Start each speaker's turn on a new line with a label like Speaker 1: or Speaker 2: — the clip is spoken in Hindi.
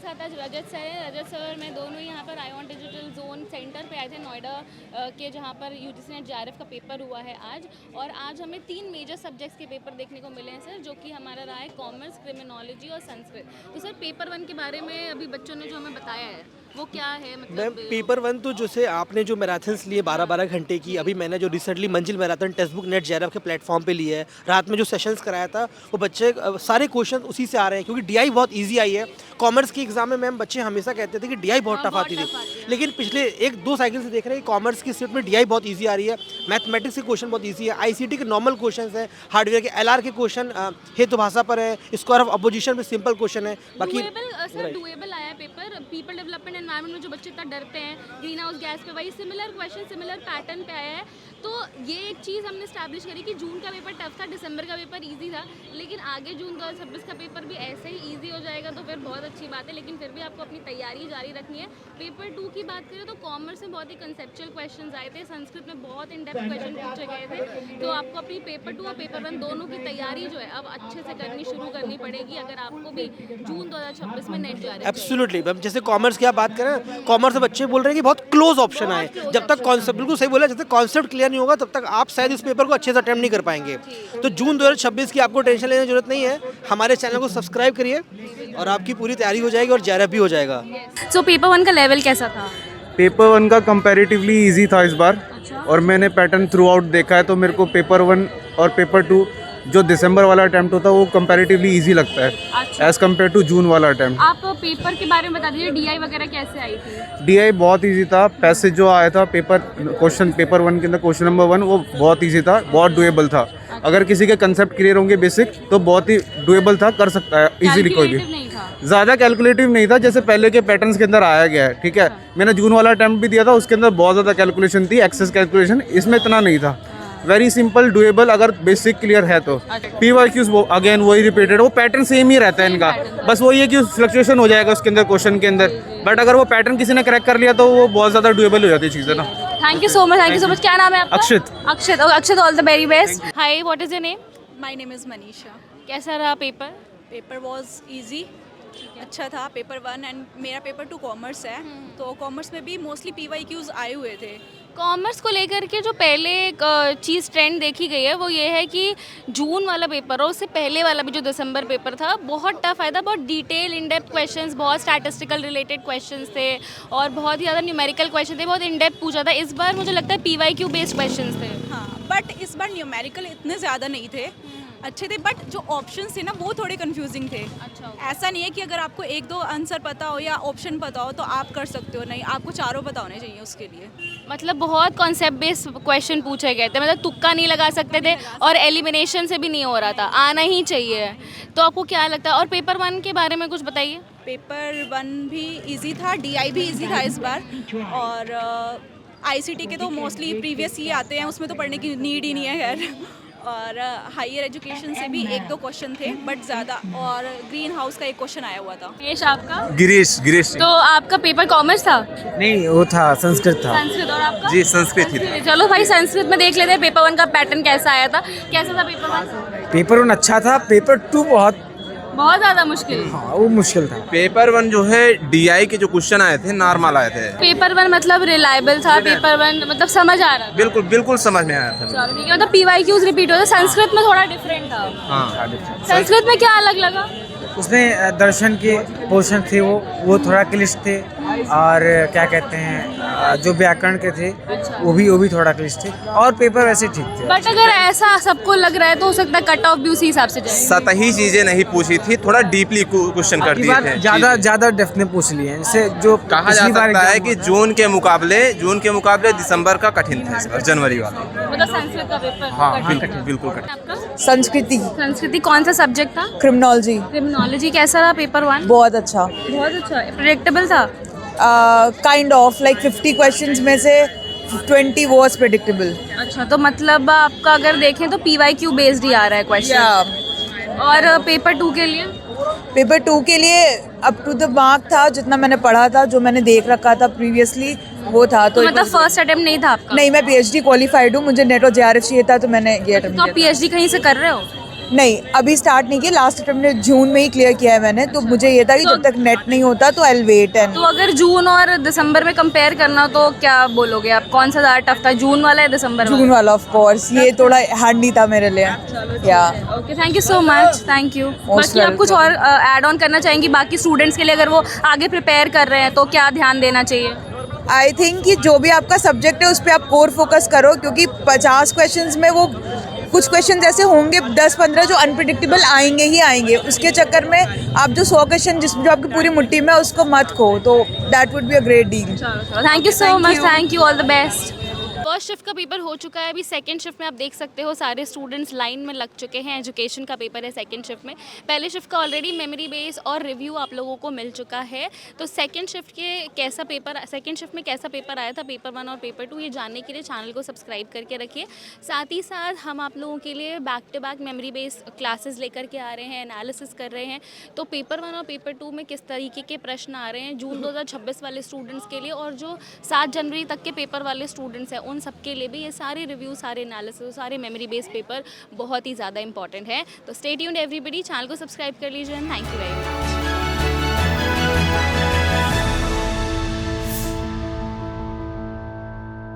Speaker 1: साथ आज रजत सर हैं। रजत सर और मैं दोनों ही यहाँ पर आईऑन डिजिटल जोन सेंटर पे आए थे नोएडा के, जहाँ पर यूजीसी नेट जेआरएफ का पेपर हुआ है आज। और आज हमें 3 मेजर सब्जेक्ट्स के पेपर देखने को मिले हैं सर, जो कि हमारा रहा है कॉमर्स, क्रिमिनोलॉजी और संस्कृत। तो सर पेपर 1 के बारे में अभी बच्चों ने जो हमें बताया है वो क्या है? मतलब
Speaker 2: मैम पेपर 1 तो जैसे आपने जो मैराथन्स लिए 12-12 घंटे की, अभी मैंने जो रिसेंटली मंजिल marathon text book net JRF के प्लेटफॉर्म पे लिया है, रात में जो सेशंस कराया था वो बच्चे सारे क्वेश्चन उसी से आ रहे हैं, क्योंकि डीआई बहुत इजी आई है। कॉमर्स के एग्जाम में मैम बच्चे हमेशा कहते थे कि डीआई बहुत टफ आती थी, लेकिन पिछले 1-2 साइकिल से देख रहे हैं कि कॉमर्स की स्टेट में डीआई बहुत ईजी आ रही है। मैथमेटिक्स के क्वेश्चन बहुत ईजी है, आईसीटी के नॉर्मल क्वेश्चन है, हार्डवेयर के एलआर के क्वेश्चन हेतु भाषा पर है, स्क्वायर ऑफ अपोजिशन में सिंपल क्वेश्चन है। बाकी
Speaker 1: डुएबल आया पेपर। पीपल डेवलपमेंट एनवायरनमेंट में जो बच्चे इतना डरते हैं ग्रीन हाउस गैस पे, वही सिमिलर क्वेश्चन सिमिलर पैटर्न पे आया है। तो ये एक चीज़ हमने स्टैब्लिश करी कि जून का पेपर टफ था, दिसंबर का पेपर इजी था, लेकिन आगे जून 2026 का पेपर भी ऐसे ही इजी हो जाएगा तो फिर बहुत अच्छी बात है। लेकिन फिर भी आपको अपनी तैयारी जारी रखनी है। पेपर 2 की बात करें तो कॉमर्स में बहुत ही कंसेप्चुअल क्वेश्चन आए थे, संस्कृत में बहुत इन डेप्थ क्वेश्चन पूछे गए थे। तो आपको अपनी पेपर 2 और पेपर 1 दोनों की तैयारी जो है अब अच्छे से करनी शुरू करनी पड़ेगी, अगर आपको भी जून 2026 में नेट जा रहा है।
Speaker 2: एब्सोल्युटली मैम, जैसे कॉमर्स की आप बात करें, कॉमर्स में बच्चे बोल रहे हैं कि बहुत क्लोज ऑप्शन आए। जब तक कॉन्सेप्ट, बिल्कुल सही बोला, जब तक कॉन्सेप्ट क्लियर नहीं होगा तब तक आप शायद इस पेपर को अच्छे से अटेम्प्ट नहीं कर पाएंगे। तो जून 2026 की आपको टेंशन लेने की जरूरत नहीं है। हमारे चैनल को सब्सक्राइब करिए और आपकी पूरी तैयारी हो जाएगी और जेआरएफ भी हो जाएगा।
Speaker 1: सो पेपर 1 का लेवल कैसा था?
Speaker 3: पेपर 1 का कंपैरेटिवली इजी था इस बार। और मैंने पैटर्न थ्रू आउट देखा है, तो मेरे को पेपर 1 और पेपर 2 जो दिसंबर वाला अटैम्प्ट होता है वो कंपैरेटिवली इजी लगता है एज कम्पेयर टू जून वाला अटैम्प्ट।
Speaker 1: आप पेपर के बारे में बता दीजिए, डीआई वगैरह कैसे आई थी?
Speaker 3: डीआई बहुत इजी था। पैसेज जो आया था पेपर 1 के अंदर क्वेश्चन नंबर 1 वो बहुत इजी था, बहुत डुएबल था। अगर किसी के कंसेप्ट क्लियर होंगे बेसिक तो बहुत ही डुएबल था, कर सकता है इजीली कोई भी। ज़्यादा कैलकुलेटिव नहीं था जैसे पहले के पैटर्न्स के अंदर आया गया है, ठीक है। मैंने जून वाला अटैम्प्ट भी दिया था, उसके अंदर बहुत ज़्यादा कैलकुलेशन थी, एक्सेस कैलकुलेशन। इसमें इतना नहीं था, वेरी सिंपल डुएबल अगर बेसिक क्लियर है तो। पीवाईक्यूज अगेन वही रिपीटेड, वो पैटर्न सेम ही रहता है इनका, बस वही है कि फ्लक्चुएशन हो जाएगा उसके अंदर क्वेश्चन के अंदर। बट अगर वो पैटर्न किसी ने क्रैक कर लिया तो वो बहुत ज़्यादा डुएबल हो जाती है चीज़ें ना।
Speaker 1: Thank you so much, thank you so much. क्या नाम है आपका?
Speaker 3: अक्षित।
Speaker 1: अक्षित, अक्षित, all the very best. Hi, what is your name?
Speaker 4: My name is Manisha.
Speaker 1: कैसा रहा पेपर?
Speaker 4: पेपर वाज इजी, अच्छा था पेपर 1 एंड मेरा पेपर 2 कॉमर्स है, तो कॉमर्स में भी मोस्टली पीवाईक्यूज आए हुए थे।
Speaker 1: कॉमर्स को लेकर के जो पहले एक चीज़ ट्रेंड देखी गई है वो ये है कि जून वाला पेपर और उससे पहले वाला भी जो दिसंबर पेपर था बहुत टफ आया था, बहुत डिटेल इन डेप्थ क्वेश्चंस, बहुत स्टैटिस्टिकल रिलेटेड क्वेश्चंस थे और बहुत ही ज़्यादा न्यूमेरिकल क्वेश्चन थे, बहुत इन डेप्थ पूछा था। इस बार मुझे लगता है पीवाईक्यू बेस्ड क्वेश्चंस थे।
Speaker 4: हाँ, बट इस बार न्यूमेरिकल इतने ज़्यादा नहीं थे, अच्छे थे, बट जो ऑप्शंस थे ना वो थोड़े कंफ्यूजिंग थे।
Speaker 1: अच्छा,
Speaker 4: ऐसा नहीं है कि अगर आपको 1-2 आंसर पता हो या ऑप्शन पता हो तो आप कर सकते हो, नहीं, आपको चारों पता होने चाहिए उसके लिए।
Speaker 1: मतलब बहुत कॉन्सेप्ट बेस्ड क्वेश्चन पूछे गए थे, मतलब तुक्का नहीं लगा सकते थे और एलिमिनेशन से भी नहीं हो रहा था, आना ही चाहिए। तो आपको क्या लगता है? और पेपर 1 के बारे में कुछ बताइए।
Speaker 4: पेपर 1 भी इजी था, डीआई भी इजी था इस बार, और आईसीटी के तो मोस्टली प्रीवियस ही आते हैं, उसमें तो पढ़ने की नीड ही नहीं है खैर। और हायर एजुकेशन से भी 1-2 क्वेश्चन थे बट ज़्यादा, और ग्रीन हाउस का एक क्वेश्चन आया हुआ था।
Speaker 1: गिरीश, आपका?
Speaker 5: गिरीश
Speaker 1: तो आपका पेपर कॉमर्स था?
Speaker 5: नहीं, वो था संस्कृत था।
Speaker 1: संस्कृत। और आपका?
Speaker 5: जी संस्कृत ही था।
Speaker 1: चलो भाई, संस्कृत में देख लेते हैं पेपर 1 का पैटर्न कैसा आया था। कैसा था पेपर 1?
Speaker 5: पेपर 1 अच्छा था, पेपर 2
Speaker 1: बहुत ज़्यादा मुश्किल।
Speaker 5: हाँ वो मुश्किल था।
Speaker 6: पेपर 1 जो है डीआई के जो क्वेश्चन आए थे नॉर्मल आए थे।
Speaker 1: पेपर 1 मतलब रिलायबल था, पेपर 1 मतलब समझ आ रहा था।
Speaker 6: बिल्कुल बिल्कुल समझ में आया था।
Speaker 1: चलो ठीक है, मतलब पीवाईक्यूज रिपीट होता। संस्कृत में थोड़ा डिफरेंट था।
Speaker 6: हाँ,
Speaker 1: संस्कृत में क्या अलग लगा?
Speaker 5: उसमें दर्शन के पोर्शन थे वो थोड़ा क्लिष्ट थे, और क्या कहते हैं जो व्याकरण के थे वो भी थोड़ा क्लिष्ट थे, और पेपर वैसे ठीक थे।
Speaker 1: बट अगर ऐसा सबको लग रहा है तो हो सकता है कट ऑफ भी उसी हिसाब से जाए।
Speaker 6: सतही चीजें नहीं पूछी थी, थोड़ा डीपली क्वेश्चन कर दिए थे।
Speaker 5: ज्यादा डेप्थ में पूछ लिए हैं, जैसे जो
Speaker 6: कहा जा सकता है कि जून के मुकाबले दिसंबर का कठिन था इस बार, जनवरी वाला।
Speaker 1: मतलब संस्कृत का पेपर?
Speaker 6: हाँ बिल्कुल कठिन।
Speaker 1: आपका?
Speaker 7: संस्कृति
Speaker 1: कौन सा सब्जेक्ट था? क्रिमिनोलॉजी। कैसा रहा पेपर 1?
Speaker 7: बहुत अच्छा,
Speaker 1: प्रेडिक्टेबल था?
Speaker 7: काइंड ऑफ लाइक 50 क्वेश्चंस में से 20 वाज प्रेडिक्टेबल।
Speaker 1: अच्छा, तो मतलब आपका अगर देखें तो पीवाईक्यू बेस्ड ही आ रहा है क्वेश्चन। और पेपर 2 के लिए?
Speaker 7: पेपर 2 के लिए अप टू द मार्क था, जितना मैंने पढ़ा था, जो मैंने देख रखा था प्रीवियसली वो था।
Speaker 1: तो मतलब फर्स्ट अटेम्प्ट नहीं था आपका?
Speaker 7: नहीं, मैं पीएचडी क्वालिफाइड हूँ, मुझे नेट और जेआरएफ चाहिए था तो मैंने ये अटेम्प्ट
Speaker 1: तो आप पीएचडी कहीं से कर रहे हो?
Speaker 7: नहीं, अभी स्टार्ट नहीं किया, लास्ट अटेम्प्ट में जून में ही क्लियर किया है मैंने, तो मुझे ये था कि जब तक नेट नहीं होता तो आई वेट एंड
Speaker 1: तो अगर जून और दिसंबर में कंपेयर करना तो क्या बोलोगे आप, कौन सा ज़्यादा टफ था, जून वाला या दिसंबर
Speaker 7: जून वाला ऑफ कोर्स, ये थोड़ा हार्ड नहीं था मेरे लिए। या
Speaker 1: okay, thank you so much, thank you. बाकी आप कुछ और ऐड ऑन करना चाहेंगी बाकी स्टूडेंट्स के लिए, अगर वो आगे प्रिपेयर कर रहे हैं तो क्या ध्यान देना चाहिए?
Speaker 7: आई थिंक कि जो भी आपका सब्जेक्ट है उस पर आप कोर फोकस करो, क्योंकि 50 क्वेश्चंस में वो कुछ क्वेश्चन ऐसे होंगे 10-15 जो अनप्रिडिक्टेबल आएंगे ही आएंगे, उसके चक्कर में आप जो 100 क्वेश्चन जो आपकी पूरी मुट्ठी में है उसको मत खो, तो that would be a great deal.
Speaker 1: Thank you so much, thank you, all the best. First shift का पेपर हो चुका है, अभी सेकंड शिफ्ट में आप देख सकते हो सारे स्टूडेंट्स लाइन में लग चुके हैं। एजुकेशन का पेपर है सेकंड शिफ्ट में। पहले शिफ्ट का ऑलरेडी मेमोरी बेस और रिव्यू आप लोगों को मिल चुका है, तो सेकंड शिफ्ट में कैसा पेपर आया था, पेपर 1 और पेपर 2, ये जानने के लिए चैनल को सब्सक्राइब करके रखिए। साथ ही साथ हम आप लोगों के लिए back to back memory base classes लेकर के आ रहे हैं, एनालिसिस कर रहे हैं। तो पेपर 1 और पेपर 2 में किस तरीके के प्रश्न आ रहे हैं जून 2026 वाले स्टूडेंट्स के लिए, और जो 7 जनवरी तक के पेपर वाले स्टूडेंट्स हैं उन सबके लिए भी ये सारे रिव्यू, सारे एनालिसिस, सारे मेमोरी बेस्ड पेपर बहुत ही ज़्यादा इंपॉर्टेंट है। तो स्टे ट्यून्ड एवरीबॉडी, चैनल को सब्सक्राइब कर लीजिए। Thank you very much.